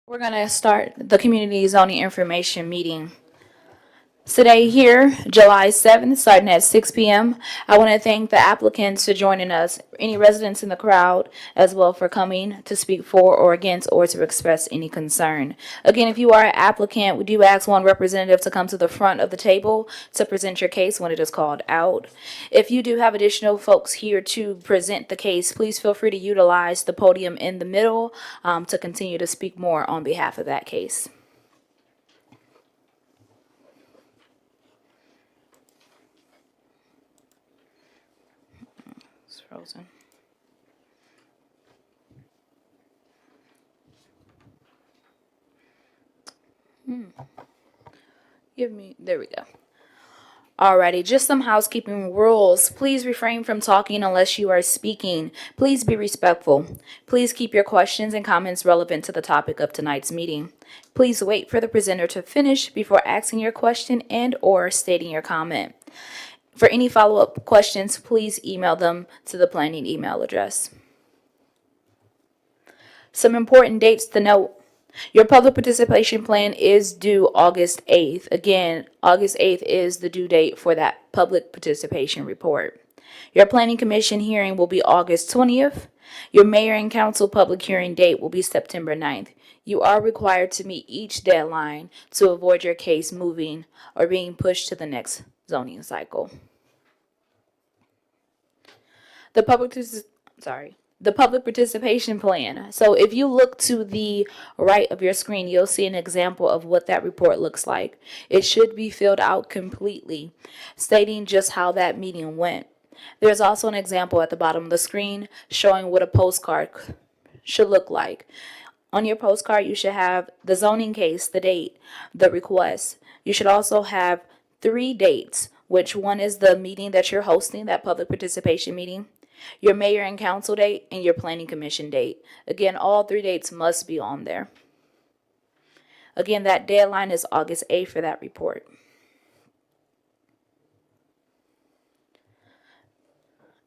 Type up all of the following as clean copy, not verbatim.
We're going to start the community zoning information meeting. Today here, July 7th, starting at 6 p.m. I want to thank the applicants for joining us, any residents in the crowd as well for coming to speak for or against or to express any concern. Again, if you are an applicant, we do ask one representative to come to the front of the table to present your case when it is called out. If you do have additional folks here to present the case, please feel free to utilize the podium in the middle to continue to speak more on behalf of that case. It's frozen. There we go. Alrighty, just some housekeeping rules. Please refrain from talking unless you are speaking. Please be respectful. Please keep your questions and comments relevant to the topic of tonight's meeting. Please wait for the presenter to finish before asking your question and or stating your comment. For any follow-up questions, please email them to the planning email address. Some important dates to note. Your public participation plan is due August 8th. Again, August 8th is the due date for that public participation report. Your planning commission hearing will be August 20th. Your mayor and council public hearing date will be September 9th. You are required to meet each deadline to avoid your case moving or being pushed to the next zoning cycle. The public participation plan. So if you look to the right of your screen, you'll see an example of what that report looks like. It should be filled out completely, stating just how that meeting went. There's also an example at the bottom of the screen showing what a postcard should look like. On your postcard, you should have the zoning case, the date, the request. You should also have 3 dates, which one is the meeting that you're hosting, that public participation meeting, your mayor and council date, and your planning commission date. Again, all 3 dates must be on there. Again, that deadline is August 8th for that report.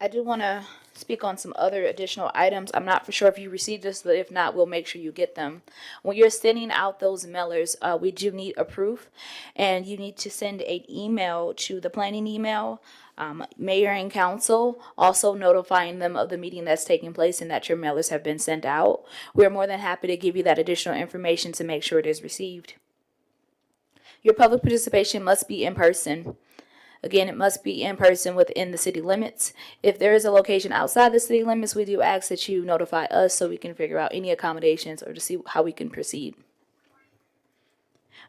I do want to speak on some other additional items. I'm not for sure if you received this, but if not, we'll make sure you get them. When you're sending out those mailers, we do need a proof, and you need to send an email to the planning email, mayor and council, also notifying them of the meeting that's taking place and that your mailers have been sent out. We're more than happy to give you that additional information to make sure it is received. Your public participation must be in person. Again, it must be in person within the city limits. If there is a location outside the city limits, we do ask that you notify us so we can figure out any accommodations or to see how we can proceed.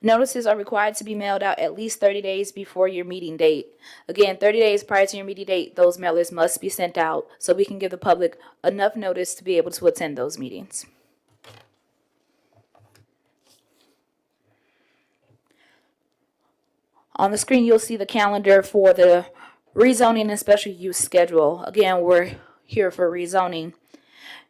Notices are required to be mailed out at least 30 days before your meeting date. Again, 30 days prior to your meeting date, those mailers must be sent out so we can give the public enough notice to be able to attend those meetings. On the screen, you'll see the calendar for the rezoning and special use schedule. Again, we're here for rezoning.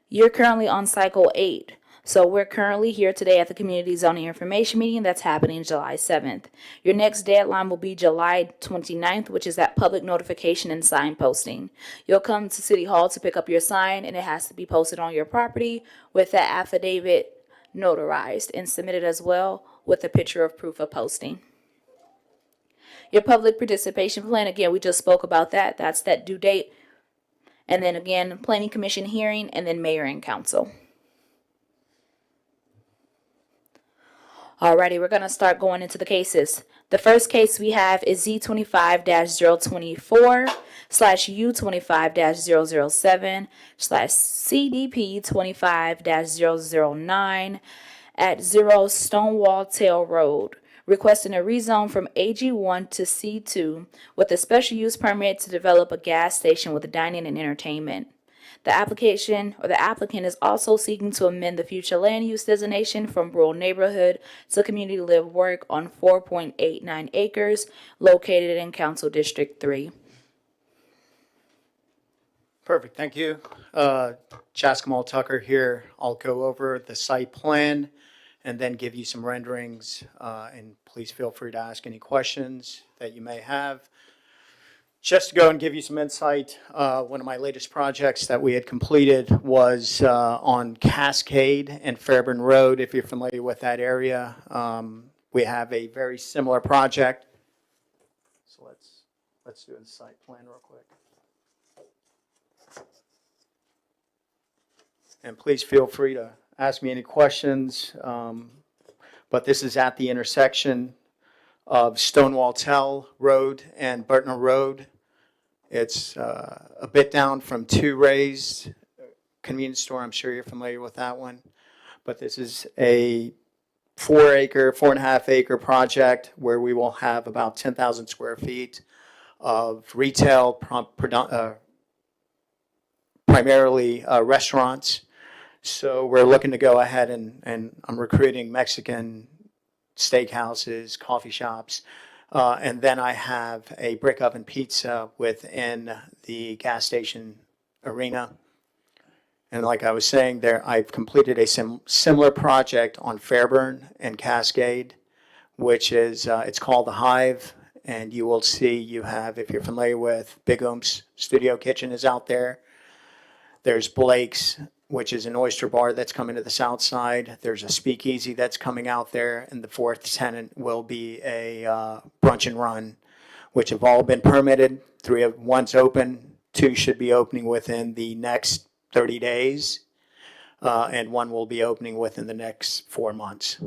You're currently on cycle 8. So we're currently here today at the community zoning information meeting that's happening July 7th. Your next deadline will be July 29th, which is that public notification and sign posting. You'll come to City Hall to pick up your sign, and it has to be posted on your property with that affidavit notarized and submitted as well with a picture of proof of posting. Your public participation plan, again, we just spoke about that. That's that due date. And then again, planning commission hearing, and then mayor and council. Alrighty, we're going to start going into the cases. The first case we have is Z25-024/U25-007/CDP25-009 at 0 Stonewall Tail Road, requesting a rezone from AG1 to C2 with a special use permit to develop a gas station with dining and entertainment. The applicant is also seeking to amend the future land use designation from rural neighborhood to community live work on 4.89 acres located in Council District 3. Perfect, thank you. Jaskamal Tucker here. I'll go over the site plan and then give you some renderings, and please feel free to ask any questions that you may have. Just to go and give you some insight, one of my latest projects that we had completed was on Cascade and Fairburn Road. If you're familiar with that area, we have a very similar project. So let's do a site plan real quick. And please feel free to ask me any questions. But this is at the intersection of Stonewall Tell Road and Burtner Road. It's a bit down from Two Rays convenience store. I'm sure you're familiar with that one. But this is a 4.5 acre project where we will have about 10,000 square feet of retail, primarily restaurants. So we're looking to go ahead and I'm recruiting Mexican steakhouses, coffee shops, and then I have a brick oven pizza within the gas station arena. And like I was saying there, I've completed a similar project on Fairburn and Cascade, which is, it's called The Hive. And you will see, you have, if you're familiar with Big Oomp's Studio Kitchen is out there. There's Blake's, which is an oyster bar that's coming to the south side. There's a speakeasy that's coming out there, and the fourth tenant will be a brunch and run, which have all been permitted. One's open, two should be opening within the next 30 days, and one will be opening within the next 4 months.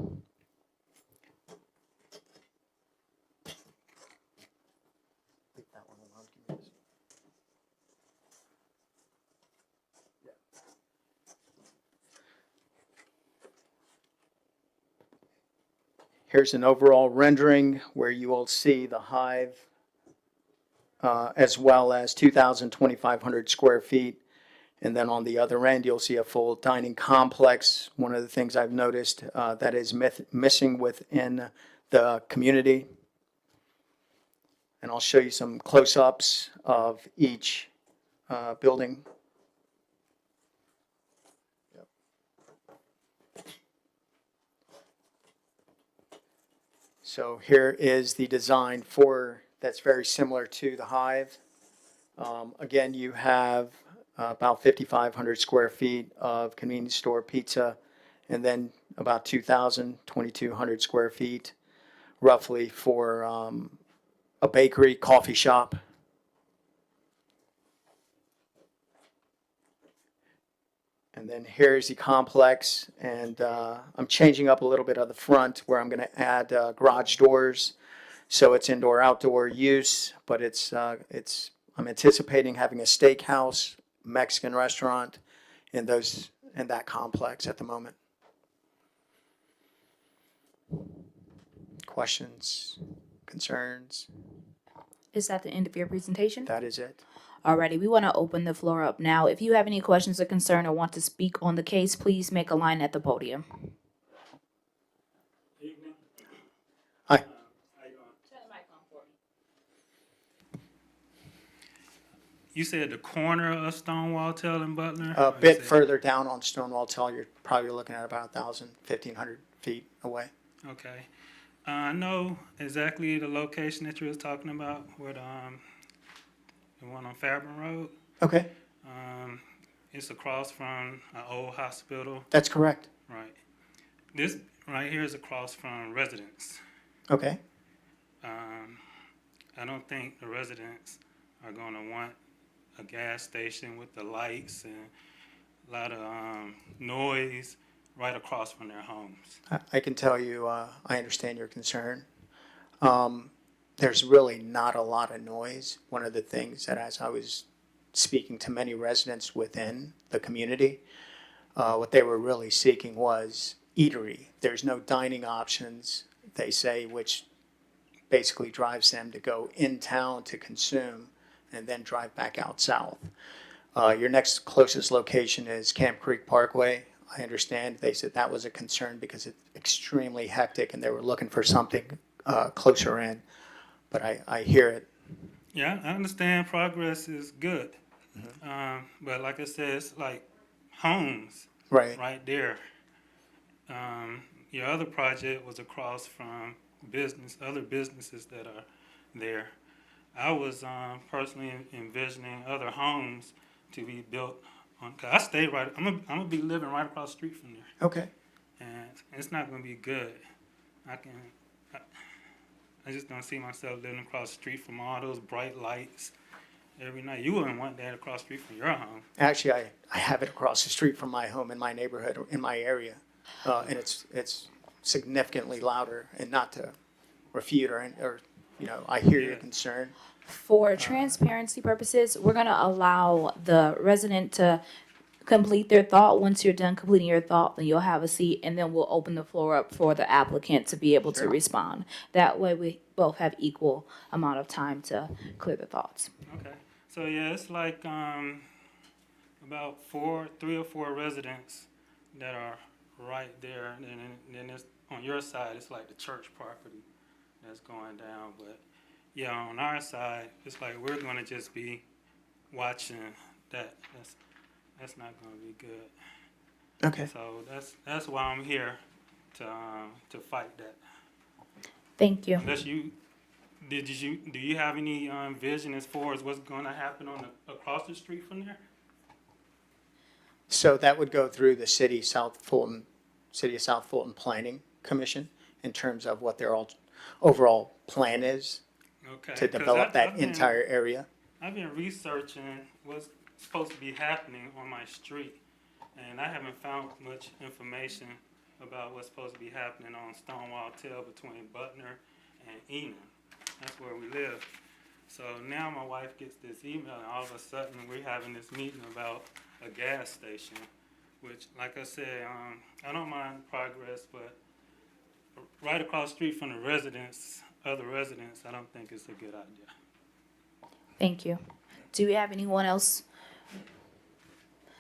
Here's an overall rendering where you will see the Hive as well as 2,500 square feet. And then on the other end, you'll see a full dining complex. One of the things I've noticed that is missing within the community. And I'll show you some close-ups of each building. So here is the design that's very similar to the Hive. Again, you have about 5,500 square feet of convenience store pizza, and then about 2,200 square feet roughly for a bakery, coffee shop. And then here's the complex, and I'm changing up a little bit of the front where I'm going to add garage doors, so it's indoor-outdoor use. But I'm anticipating having a steakhouse, Mexican restaurant, in that complex at the moment. Questions, concerns? Is that the end of your presentation? That is it. Alrighty, we want to open the floor up now. If you have any questions or concern or want to speak on the case, please make a line at the podium. Evening. Hi. How you doing? Turn the mic on for me. You said the corner of Stonewall Tell and Butler? A Or you bit said- further down on Stonewall Tell, you're probably looking at about 1,000, 1,500 feet away. Okay. I know exactly the location that you was talking about, where the one on Fairburn Road. Okay, It's across from an old hospital. that's correct. Right. This right here is across from residents. Okay, I don't think the residents are gonna want a gas station with the lights and a lot of noise right across from their homes. I can tell you, I understand your concern. There's really not a lot of noise. One of the things that as I was speaking to many residents within the community, what they were really seeking was eatery. There's no dining options, they say, which basically drives them to go in town to consume and then drive back out south. Your next closest location is Camp Creek Parkway. I understand they said that was a concern because it's extremely hectic and they were looking for something closer in. But I hear it. Yeah, I understand progress is good. But like I said, it's like homes Right. right there. Your other project was across from other businesses that are there. I was personally envisioning other homes to be built on. Cause I stay right. I'm gonna be living right across the street from there, Okay. and it's not gonna be good. I can. I, I just don't see myself living across the street from all those bright lights every night. You wouldn't want that across the street from your home. Actually, I have it across the street from my home in my neighborhood, in my area. And it's significantly louder, and not to refute or, I hear your Yeah. concern. For transparency purposes, we're gonna allow the resident to complete their thought. Once you're done completing your thought, then you'll have a seat, and then we'll open the floor up for the applicant to be able to Sure. respond. That way, we both have equal amount of time to clear the thoughts. Okay. So yeah, it's like about 3 or 4 residents that are right there, and then it's on your side. It's like the church property that's going down, but yeah, on our side, it's like we're going to just be watching that. That's not going to be good. Okay. So that's why I'm here to fight that. Thank you. Unless do you have any vision as far as what's going to happen across the street from there? So that would go through the City of South Fulton Planning Commission in terms of what their overall plan is Okay. to 'Cause develop that I've been- entire area. I've been researching what's supposed to be happening on my street, and I haven't found much information about what's supposed to be happening on Stonewall Tail between Butner and Enum. That's where we live. So now my wife gets this email, and all of a sudden we're having this meeting about a gas station, which, like I said, I don't mind progress, but right across the street from the other residents, I don't think it's a good idea. Thank you. Do we have anyone else?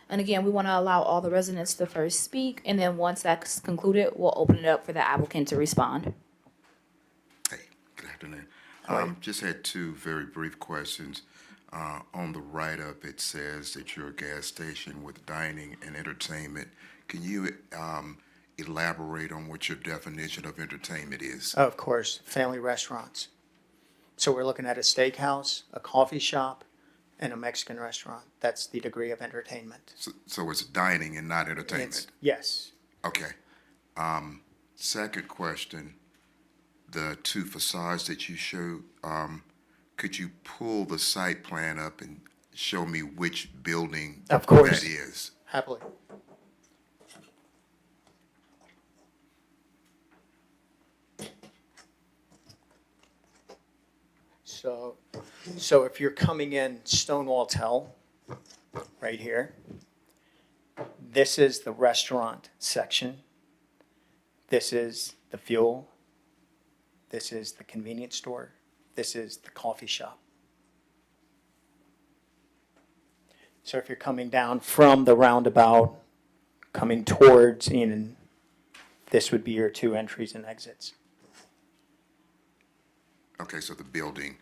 And again, we want to allow all the residents to first speak, and then once that's concluded, we'll open it up for the applicant to respond. Hey, good afternoon. How are you? Just had 2 very brief questions. On the write-up, it says that you're a gas station with dining and entertainment. Can you elaborate on what your definition of entertainment is? Of course, family restaurants. So we're looking at a steakhouse, a coffee shop, and a Mexican restaurant. That's the degree of entertainment. So it's dining and not entertainment? Yes. Okay. Second question, the 2 facades that you showed, could you pull the site plan up and show me which building Of course. that is? Happily. So if you're coming in Stonewall Tell, right here, this is the restaurant section. This is the fuel. This is the convenience store. This is the coffee shop. So if you're coming down from the roundabout, coming towards Enon, this would be your 2 entries and exits. Okay, so the building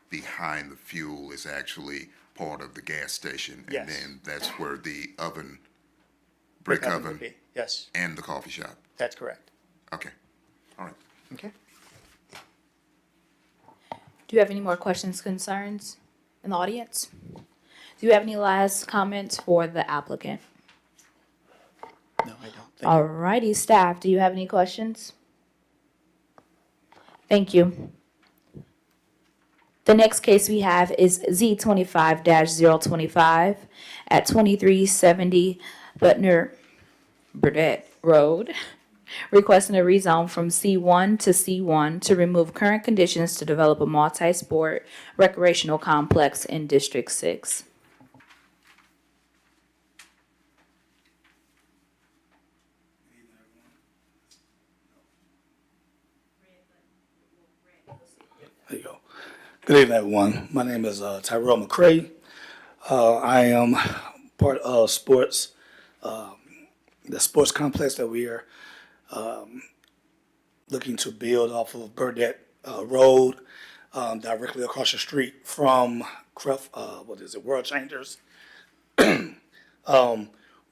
behind the fuel is actually part of the gas station? Yes. And then that's where the brick would oven, be. Yes, and the coffee shop? that's correct. Okay, all right. Okay. Do you have any more questions, concerns in the audience? Do you have any last comments for the applicant? No, I don't. Thank you. Alrighty, staff, do you have any questions? Thank you. The next case we have is Z25-025 at 2370 Burnett Road, requesting a rezone from C1 to C1 to remove current conditions to develop a multi-sport recreational complex in District 6. There you go. Good evening, everyone. My name is Tyrell McCray. I am part of the sports complex that we are looking to build off of Burnett Road, directly across the street from World Changers. We're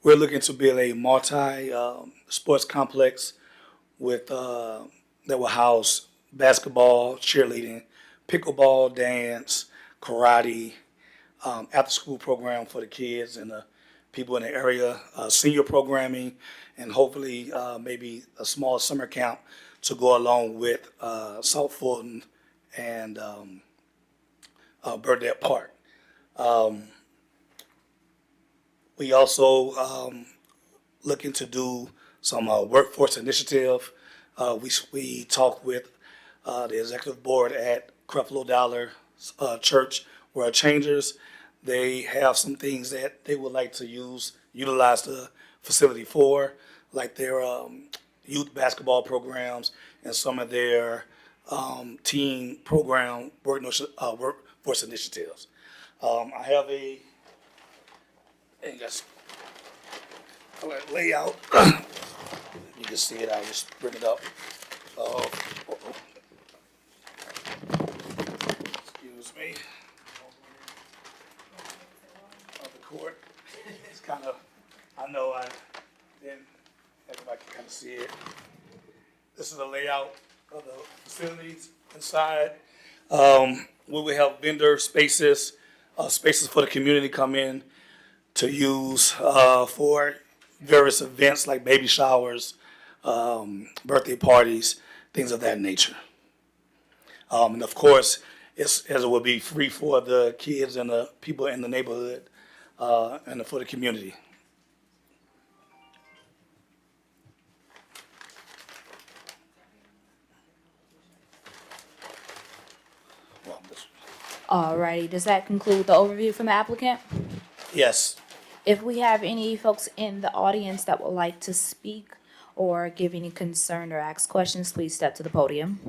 looking to build a sports complex with that will house basketball, cheerleading, pickleball, dance, karate, after-school program for the kids and the people in the area, senior programming, and hopefully maybe a small summer camp to go along with South Fulton and Burdette Park. We also looking to do some workforce initiative. We talked with the executive board at Creflo Dollar Church World Changers. They have some things that they would like to utilize the facility for, like their youth basketball programs and some of their teen program workforce initiatives. I have a layout. You can see it. I'll just bring it up. Excuse me. Of the court. It's kind of, I know then everybody can kind of see it. This is a layout of the facilities inside. We will have vendor spaces, spaces for the community come in to use for various events like baby showers, birthday parties, things of that nature. And of course, as it will be free for the kids and the people in the neighborhood and for the community. Alrighty, does that conclude the overview from the applicant? Yes. If we have any folks in the audience that would like to speak or give any concern or ask questions, please step to the podium.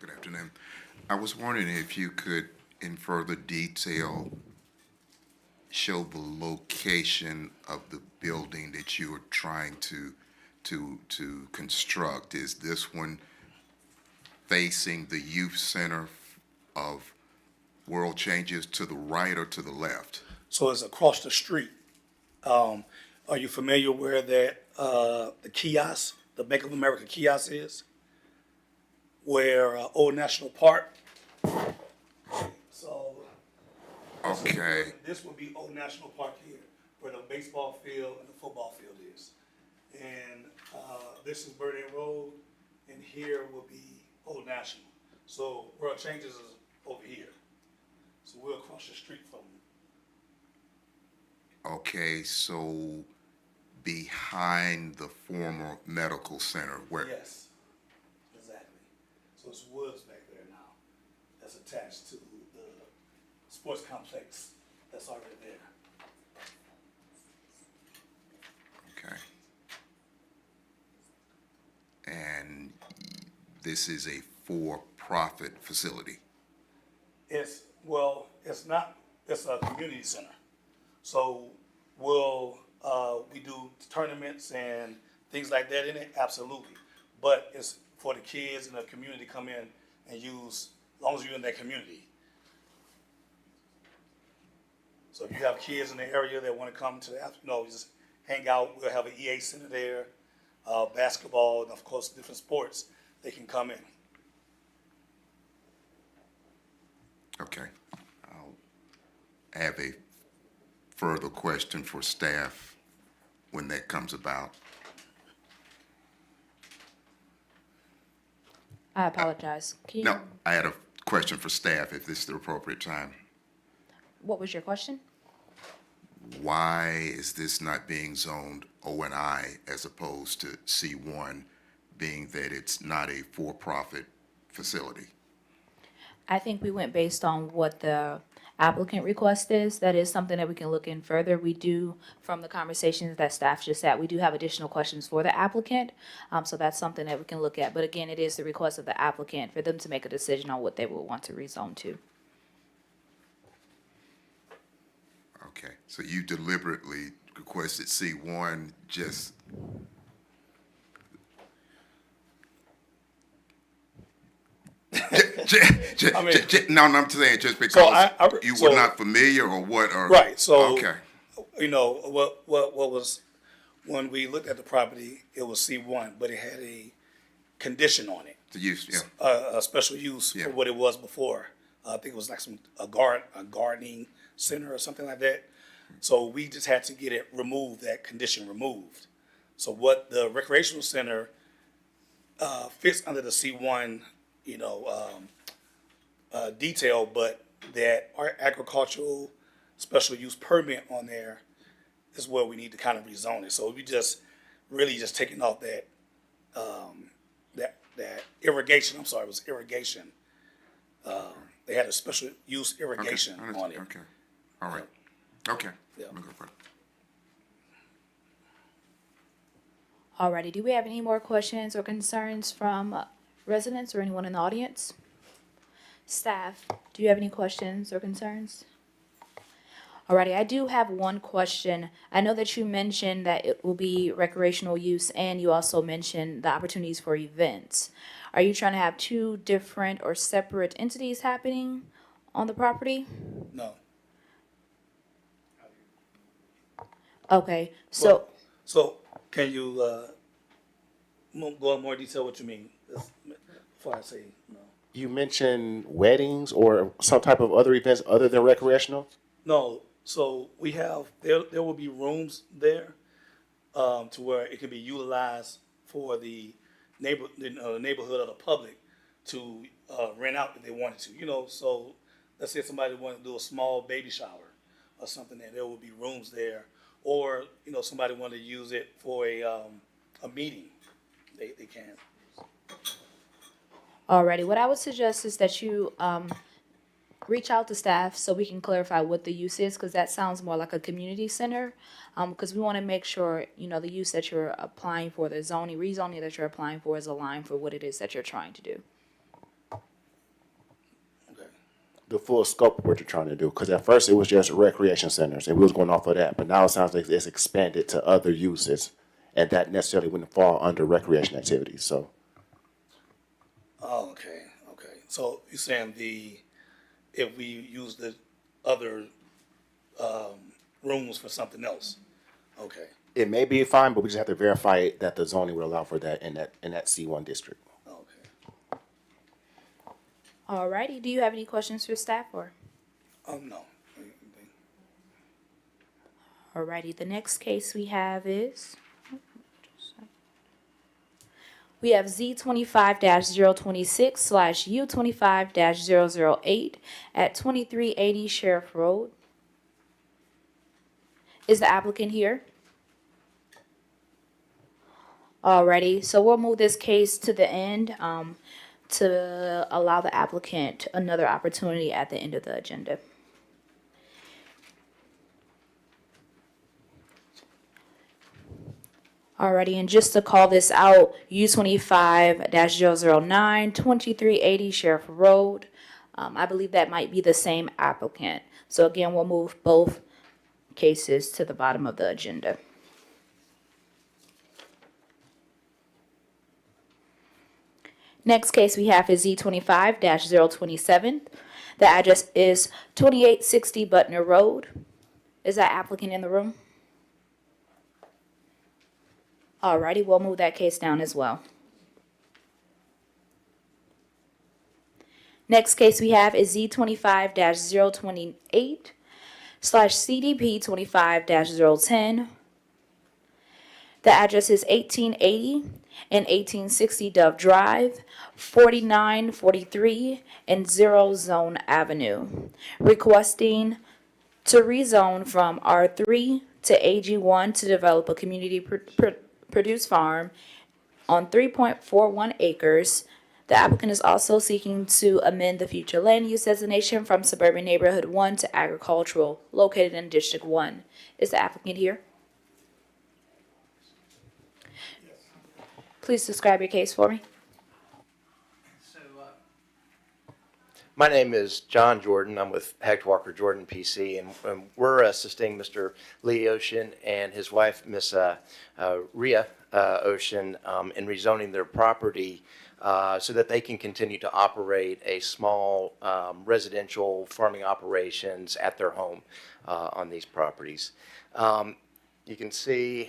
Good afternoon. I was wondering if you could, in further detail, show the location of the building that you are trying to construct. Is this one facing the youth center of World Changes to the right or to the left? So it's across the street. Are you familiar where that the kiosk, the Bank of America kiosk is? Where Old National Park. So Okay, this would be Old National Park here, where the baseball field and the football field is. And this is Burdette Road, and here will be Old National. So World Changes is over here. So we're across the street from them. okay, so behind the former medical center where? Yes, exactly. So it's woods back there now that's attached to the sports complex that's already there. Okay. And this is a for-profit facility? It's not, it's a community center. So we do tournaments and things like that in it, absolutely. But it's for the kids and the community to come in and use, as long as you're in that community. So if you have kids in the area that want to come to, just hang out, we'll have an EA center there, basketball, and of course, different sports, they can come in. Okay. I'll have a further question for staff when that comes about. I apologize. Can you, No, I had a question for staff, if this is the appropriate time. What was your question? Why is this not being zoned O&I as opposed to C1, being that it's not a for-profit facility? I think we went based on what the applicant request is. That is something that we can look in further. We do, from the conversations that staff just had, we do have additional questions for the applicant. So that's something that we can look at. But again, it is the request of the applicant for them to make a decision on what they will want to rezone to. Okay, so you deliberately requested C1 just... No, I'm saying just because you were not familiar or what, or... Right, so, Okay, what was, when we looked at the property, it was C1, but it had condition on it. The use, yeah. A special use Yeah. for what it was before. I think it was like a gardening center or something like that. So we just had to get it removed, that condition removed. So what the recreational center fits under the C1, detail, but that our agricultural special use permit on there is where we need to kind of rezone it. So we just really just taking off that that irrigation. I'm sorry, it was irrigation. They had a special use Okay, irrigation understood. on it. Okay, all right, okay. Yeah. Let me go for it. Alrighty, do we have any more questions or concerns from residents or anyone in the audience? Staff, do you have any questions or concerns? Alrighty, I do have one question. I know that you mentioned that it will be recreational use and you also mentioned the opportunities for events. Are you trying to have two different or separate entities happening on the property? No. Okay, so, So can you go in more detail what you mean before I say no? You mentioned weddings or some type of other events other than recreational? No. So we have there will be rooms there to where it can be utilized for the neighborhood of the public to rent out if they wanted to. So let's say somebody wanted to do a small baby shower or something, and there will be rooms there. Or somebody wanted to use it for a meeting, they can. alrighty, what I would suggest is that you reach out to staff so we can clarify what the use is, because that sounds more like a community center. Because we want to make sure, the use that you're applying for, the rezoning that you're applying for is aligned for what it is that you're trying to do. Okay. The full scope of what you're trying to do? Because at first it was just recreation centers and we was going off of that, but now it sounds like it's expanded to other uses and that necessarily wouldn't fall under recreation activities, so. Oh, okay. So you're saying if we use the other rooms for something else? Okay. It may be fine, but we just have to verify that the zoning would allow for that in that C1 district. Okay. Alrighty, do you have any questions for staff or? No. Alrighty, the next case we have is. We have Z25-026/U25-008 at 2380 Sheriff Road. Is the applicant here? Alrighty, so we'll move this case to the end to allow the applicant another opportunity at the end of the agenda. Alrighty, and just to call this out, U25-009, 2380 Sheriff Road. I believe that might be the same applicant. So again, we'll move both cases to the bottom of the agenda. Next case we have is Z25-027. The address is 2860 Butner Road. Is that applicant in the room? Alrighty, we'll move that case down as well. Next case we have is Z25-028/CDP 25-010. The address is 1880 and 1860 Dove Drive, 4943 and 0 Zone Avenue. Requesting to rezone from R3 to AG1 to develop a community produce farm on 3.41 acres. The applicant is also seeking to amend the future land use designation from suburban neighborhood 1 to agricultural, located in District 1. Is the applicant here? Please describe your case for me. My name is John Jordan. I'm with Hector Walker Jordan PC, and we're assisting Mr. Lee Ocean and his wife, Miss Rhea Ocean, in rezoning their property so that they can continue to operate a small residential farming operations at their home on these properties. You can see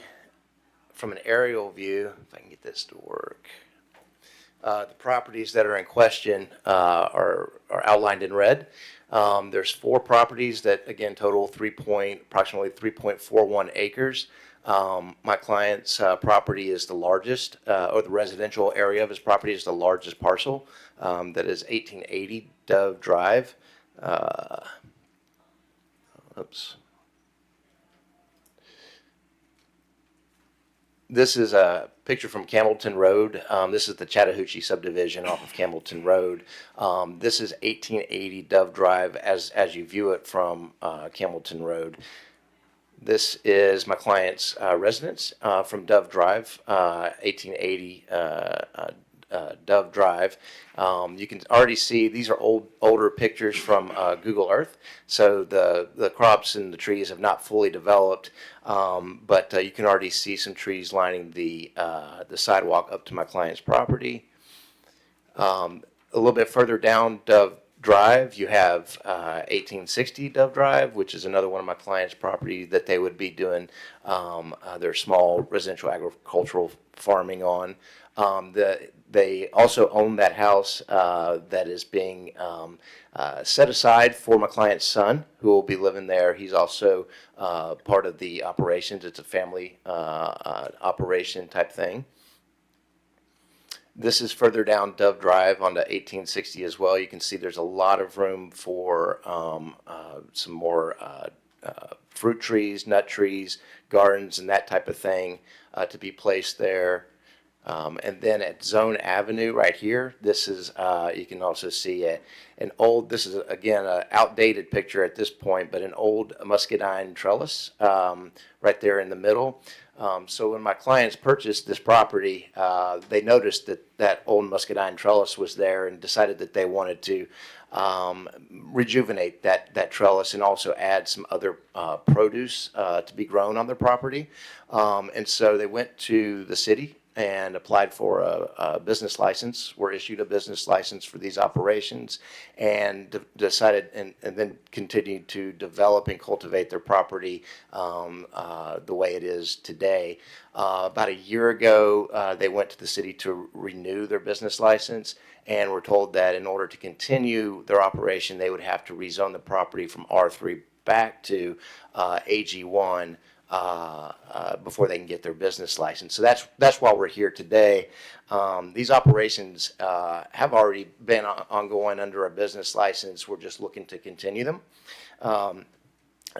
from an aerial view, if I can get this to work, The properties that are in question are outlined in red. There's 4 properties that, again, total approximately 3.41 acres. My client's property is the largest, or the residential area of his property is the largest parcel. That is 1880 Dove Drive. Oops. This is a picture from Campbellton Road. This is the Chattahoochee subdivision off of Campbellton Road. This is 1880 Dove Drive as you view it from Campbellton Road. This is my client's residence from Dove Drive, 1880 Dove Drive. You can already see these are older pictures from Google Earth, so the crops and the trees have not fully developed, but you can already see some trees lining the sidewalk up to my client's property. A little bit further down Dove Drive, you have 1860 Dove Drive, which is another one of my client's property that they would be doing their small residential agricultural farming on. They also own that house that is being set aside for my client's son, who will be living there. He's also part of the operations. It's a family operation type thing. This is further down Dove Drive onto 1860 as well. You can see there's a lot of room for some more fruit trees, nut trees, gardens, and that type of thing to be placed there. And then at Zone Avenue right here, this is, you can also see an old, this is again an outdated picture at this point, but an old muscadine trellis right there in the middle. So when my clients purchased this property, they noticed that old muscadine trellis was there and decided that they wanted to rejuvenate that trellis and also add some other produce to be grown on their property. And so they went to the city and applied for a business license, were issued a business license for these operations, and decided and then continued to develop and cultivate their property the way it is today. About a year ago, they went to the city to renew their business license and were told that in order to continue their operation, they would have to rezone the property from R3 back to AG1. Before they can get their business license. So that's why we're here today. These operations have already been ongoing under a business license. We're just looking to continue them.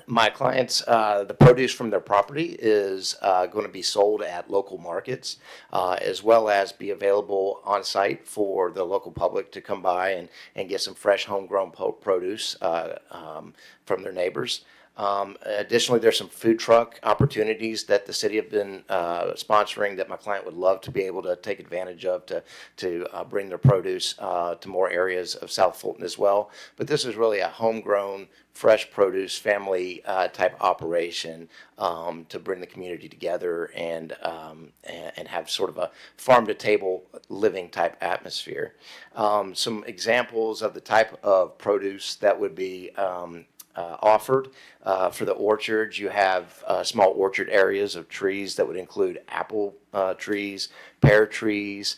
My clients, the produce from their property is going to be sold at local markets, as well as be available on site for the local public to come by and get some fresh homegrown produce from their neighbors. Additionally, there's some food truck opportunities that the city have been sponsoring that my client would love to be able to take advantage of to bring their produce to more areas of South Fulton as well. But this is really a homegrown, fresh produce family type operation to bring the community together and have sort of a farm to table living type atmosphere. Some examples of the type of produce that would be offered for the orchards. You have small orchard areas of trees that would include apple trees, pear trees,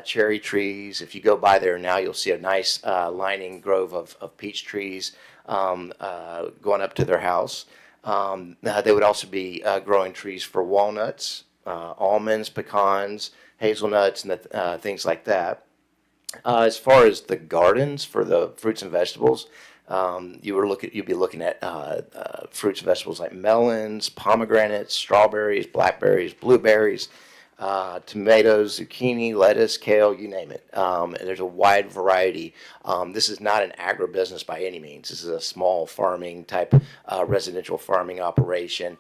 cherry trees. If you go by there now, you'll see a nice lining grove of peach trees going up to their house. They would also be growing trees for walnuts, almonds, pecans, hazelnuts, and things like that. As far as the gardens for the fruits and vegetables, you'd be looking at fruits and vegetables like melons, pomegranates, strawberries, blackberries, blueberries, tomatoes, zucchini, lettuce, kale, you name it. And there's a wide variety. This is not an agribusiness by any means. This is a small farming type residential farming operation.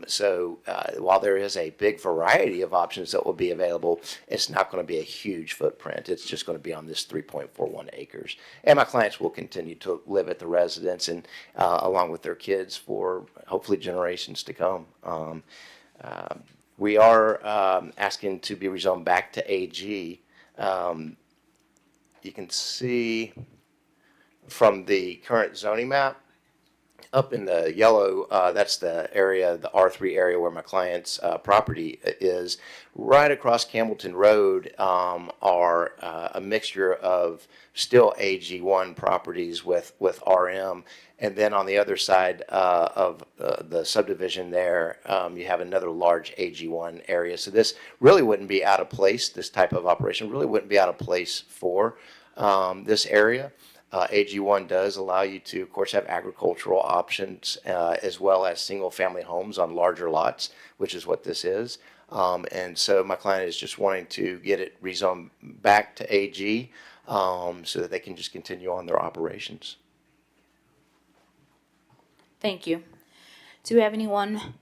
So while there is a big variety of options that will be available, it's not going to be a huge footprint. It's just going to be on this 3.41 acres. And my clients will continue to live at the residence and along with their kids for hopefully generations to come. We are asking to be rezoned back to AG. You can see from the current zoning map Up in the yellow, that's the area, the R3 area where my client's property is. Right across Campbellton Road are a mixture of still AG1 properties with RM. And then on the other side of the subdivision there, you have another large AG1 area. So this really wouldn't be out of place. This type of operation really wouldn't be out of place for this area. AG1 does allow you to, of course, have agricultural options as well as single-family homes on larger lots, which is what this is. And so my client is just wanting to get it rezoned back to AG so that they can just continue on their operations. Thank you. Do we have anyone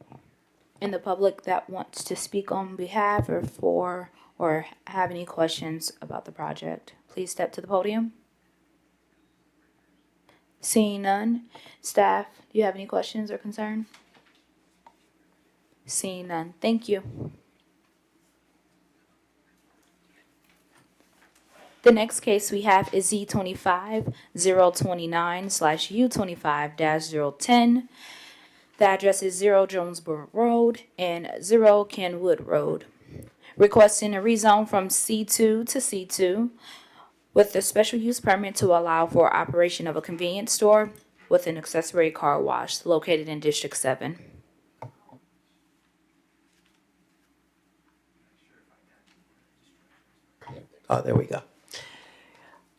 in the public that wants to speak on behalf or for or have any questions about the project? Please step to the podium. Seeing none, staff, do you have any questions or concern? Seeing none, thank you. The next case we have is Z25-029/U25-010. The address is 0 Jonesboro Road and 0 Kenwood Road. Requesting a rezone from C2 to C2 with a special use permit to allow for operation of a convenience store with an accessory car wash located in District 7. Oh, there we go.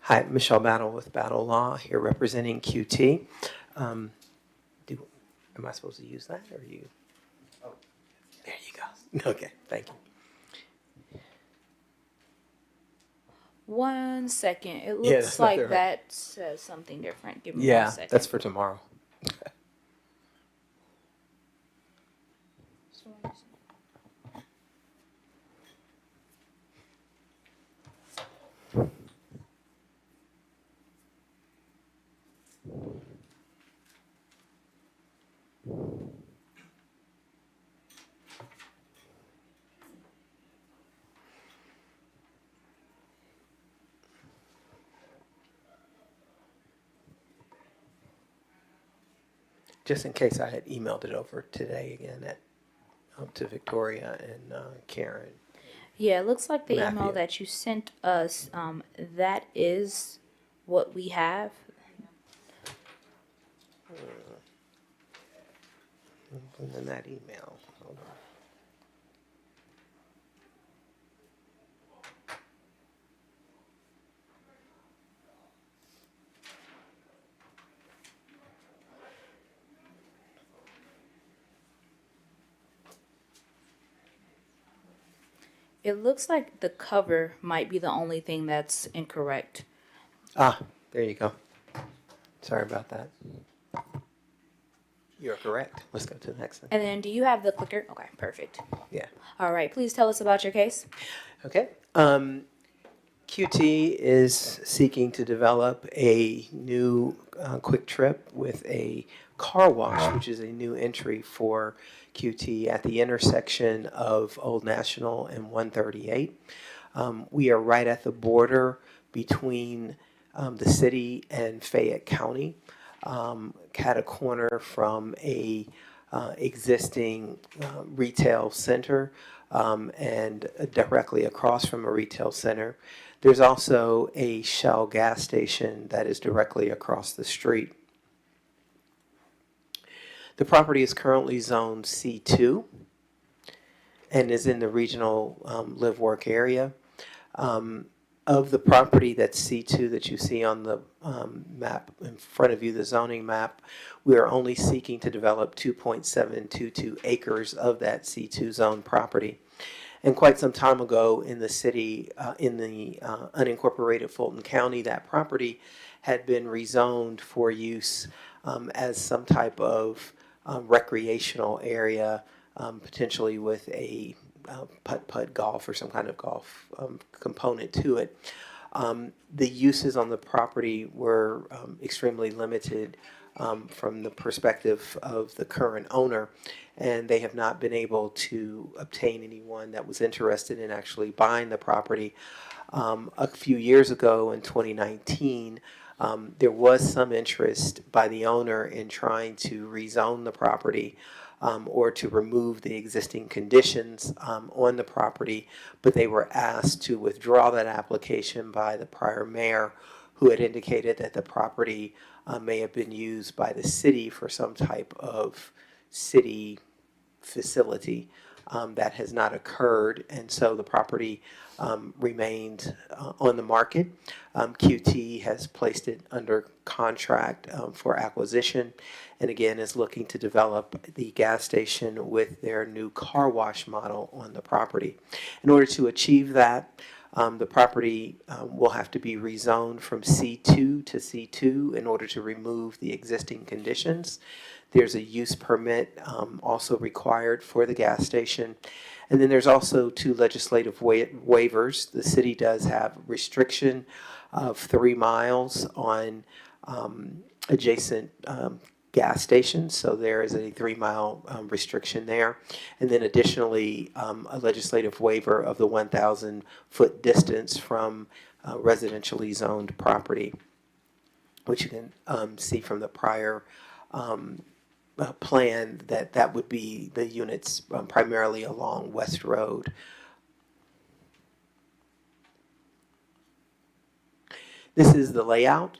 Hi, Michelle Battle with Battle Law, here representing QT. Am I supposed to use that, or you? Oh, there you go. Okay, thank you. 1 second. It Yeah, looks that's not like there. that says something different. Give me Yeah, 1 second. that's for tomorrow. Just in case, I had emailed it over today again to Victoria and Karen. Yeah, it looks like the email Matthew. that you sent us, that is what we have. And then that email. Hold on. It looks like the cover might be the only thing that's incorrect. Ah, there you go. Sorry about that. You're correct. Let's go to the next one. And then do you have the clicker? Okay, perfect. Yeah. All right, please tell us about your case. Okay. QT is seeking to develop a new Quick Trip with a car wash, which is a new entry for QT at the intersection of Old National and 138. We are right at the border between the city and Fayette County, cat a corner from a existing retail center and directly across from a retail center. There's also a Shell gas station that is directly across the street. The property is currently zoned C2 and is in the regional live-work area. Of the property that's C2 that you see on the map in front of you, the zoning map, we are only seeking to develop 2.722 acres of that C2 zone property. And quite some time ago in the city, in the unincorporated Fulton County, that property had been rezoned for use as some type of recreational area, potentially with a putt-putt golf or some kind of golf component to it. The uses on the property were extremely limited from the perspective of the current owner, and they have not been able to obtain anyone that was interested in actually buying the property. A few years ago in 2019, There was some interest by the owner in trying to rezone the property or to remove the existing conditions on the property, but they were asked to withdraw that application by the prior mayor, who had indicated that the property may have been used by the city for some type of city facility. That has not occurred, and so the property remained on the market. QT has placed it under contract for acquisition, and again is looking to develop the gas station with their new car wash model on the property. In order to achieve that, the property will have to be rezoned from C2 to C2 in order to remove the existing conditions. There's a use permit also required for the gas station. And then there's also 2 legislative waivers. The city does have restriction of 3 miles on adjacent gas stations, so there is a 3-mile restriction there. And then additionally, a legislative waiver of the 1,000-foot distance from residentially zoned property, which you can see from the prior plan that would be the units primarily along West Road. This is the layout.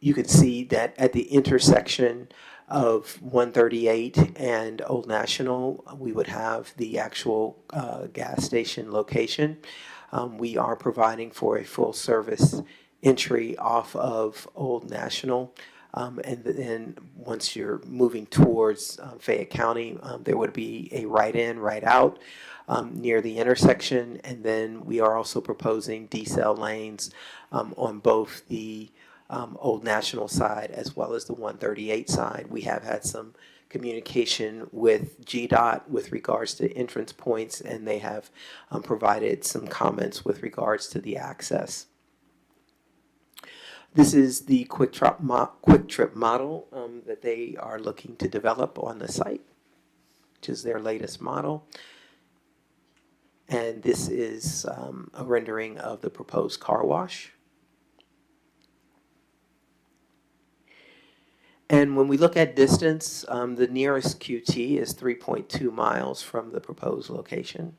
You can see that at the intersection of 138 and Old National, we would have the actual gas station location. We are providing for a full service entry off of Old National. And then once you're moving towards Fayette County, there would be a right in, right out near the intersection. And then we are also proposing decel lanes on both the Old National side as well as the 138 side. We have had some communication with GDOT with regards to entrance points, and they have provided some comments with regards to the access. This is the Quick Trip model that they are looking to develop on the site, which is their latest model. And this is a rendering of the proposed car wash. And when we look at distance, the nearest QT is 3.2 miles from the proposed location.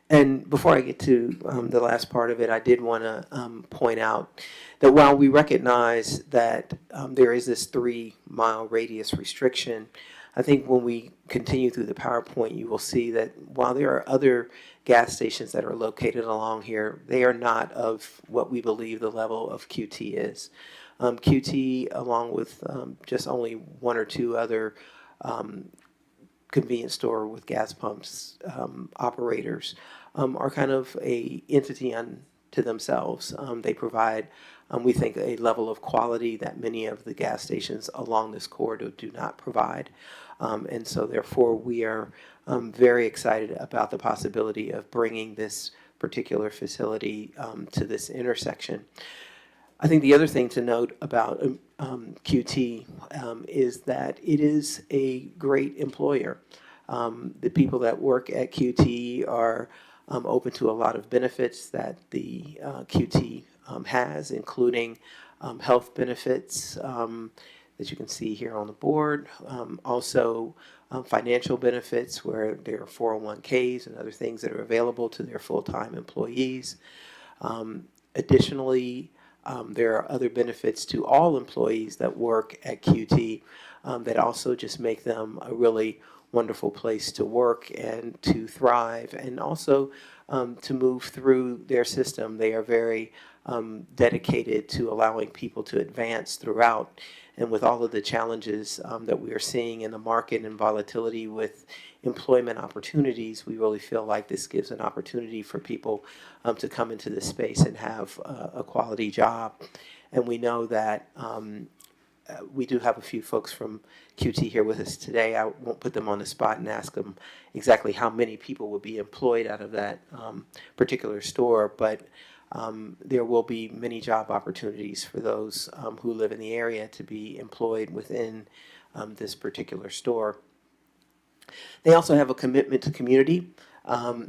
And before I get to the last part of it, I did want to point out that while we recognize that there is this 3-mile radius restriction, I think when we continue through the PowerPoint, you will see that while there are other gas stations that are located along here, they are not of what we believe the level of QT is. QT, along with just only 1 or 2 other convenience store with gas pumps operators, are kind of a entity unto themselves. They provide, we think, a level of quality that many of the gas stations along this corridor do not provide. And so therefore we are very excited about the possibility of bringing this particular facility to this intersection. I think the other thing to note about QT is that it is a great employer. The people that work at QT are open to a lot of benefits that the QT has, including health benefits that you can see here on the board. Also financial benefits where there are 401ks and other things that are available to their full-time employees. Additionally, there are other benefits to all employees that work at QT that also just make them a really wonderful place to work and to thrive, and also to move through their system. They are very dedicated to allowing people to advance throughout. And with all of the challenges that we are seeing in the market and volatility with employment opportunities, we really feel like this gives an opportunity for people to come into this space and have a quality job. And we know that we do have a few folks from QT here with us today. I won't put them on the spot and ask them exactly how many people will be employed out of that particular store, but there will be many job opportunities for those who live in the area to be employed within this particular store. They also have a commitment to community.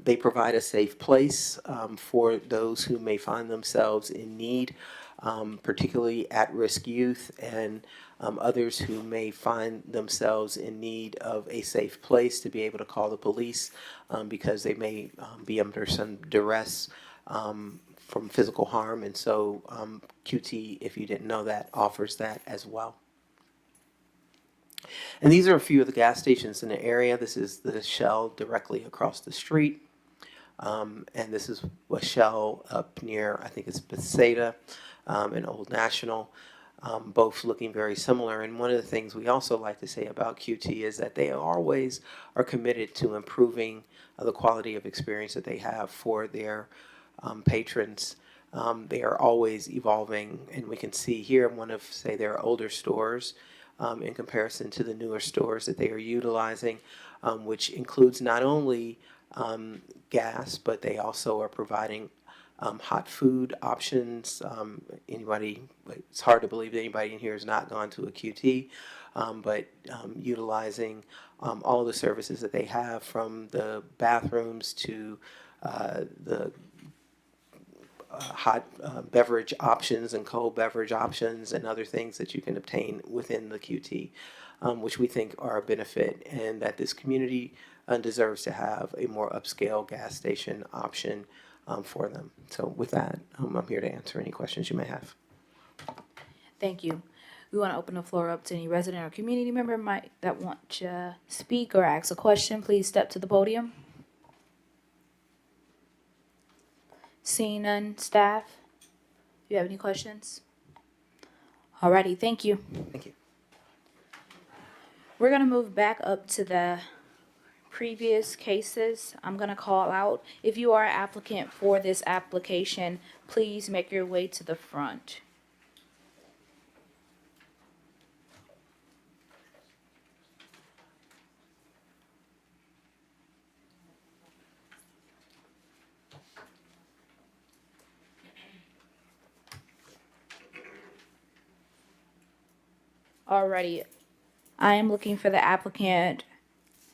They provide a safe place for those who may find themselves in need, particularly at-risk youth and others who may find themselves in need of a safe place to be able to call the police because they may be under some duress from physical harm. And so QT, if you didn't know that, offers that as well. And these are a few of the gas stations in the area. This is the Shell directly across the street. And this is a Shell up near, I think it's Bethsaida and Old National, both looking very similar. And one of the things we also like to say about QT is that they always are committed to improving the quality of experience that they have for their patrons. They are always evolving, and we can see here one of, say, their older stores in comparison to the newer stores that they are utilizing, which includes not only gas, but they also are providing hot food options. It's hard to believe that anybody in here has not gone to a QT, but utilizing all the services that they have, from the bathrooms to the hot beverage options and cold beverage options and other things that you can obtain within the QT, which we think are a benefit, and that this community deserves to have a more upscale gas station option for them. So with that, I'm here to answer any questions you may have. Thank you. We want to open the floor up to any resident or community member that want to speak or ask a question. Please step to the podium. Seeing none, staff, do you have any questions? Alrighty, thank you. Thank you. We're gonna move back up to the previous cases. I'm gonna call out, if you are an applicant for this application, please make your way to the front. Alrighty, I am looking for the applicant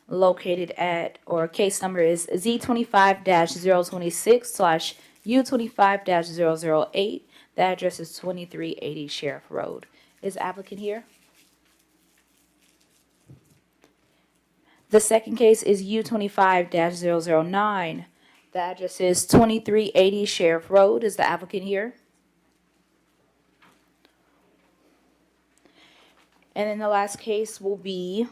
located at, or case number is Z25-026/U25-008. The address is 2380 Sheriff Road. Is the applicant here? The second case is U25-009. The address is 2380 Sheriff Road. Is the applicant here? And then the last case will be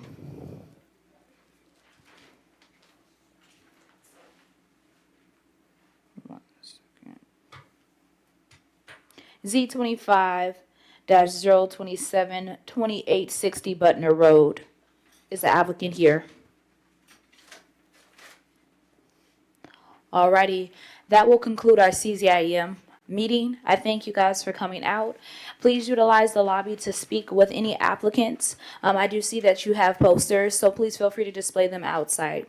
Z25-027 2860 Butner Road. Is the applicant here? Alrighty, that will conclude our CZIM meeting. I thank you guys for coming out. Please utilize the lobby to speak with any applicants. I do see that you have posters, so please feel free to display them outside.